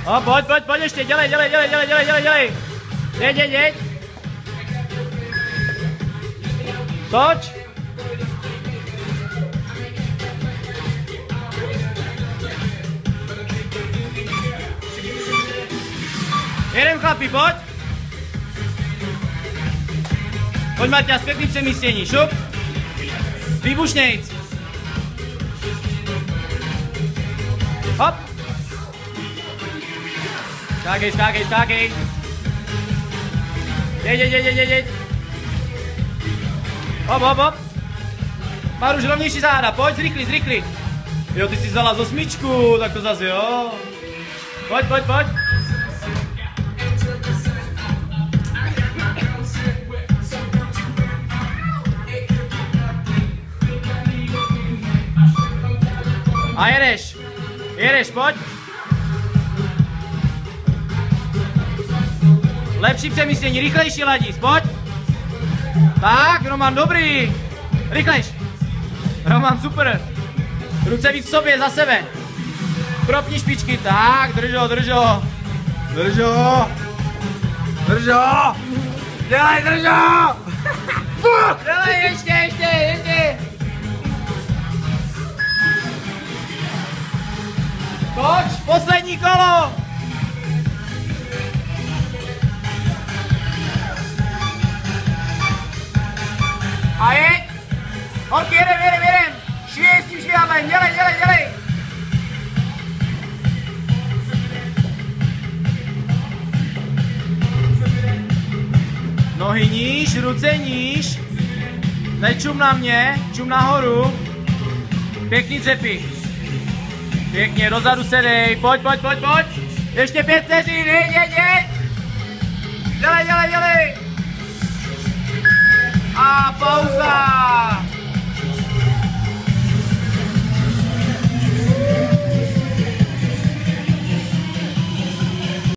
No, pojď ještě, dělej. Jeď. Toč. Jedem chlapi, pojď. Pojď Maťa, zpětný přemístění, šup. Výbušnějc. Hop. Skákej. Jeď. Hop. Maruš, rovnější záda, pojď, zrychli. Jo, ty jsi vzala z 8, tak to zase jo. Pojď. A jedeš, pojď. Lepší přemístění, rychlejší Ladis, pojď. Tak, Roman, dobrý. Rychlejš. Roman, super. Ruce víc v sobě, za sebe. Propni špičky, tak, drž ho. Dělej, drž ho. Dělej, ještě. Toč, poslední kolo! A jeď! Holky, jedem! Švěj s tím švědlem, dělej! Nohy níž, ruce níž. Nečum na mě, čum nahoru. Pěkný dřepy. Pěkně, dozadu se dej, pojď. Ještě 5 vteřin, jeď. Dělej. A pauza.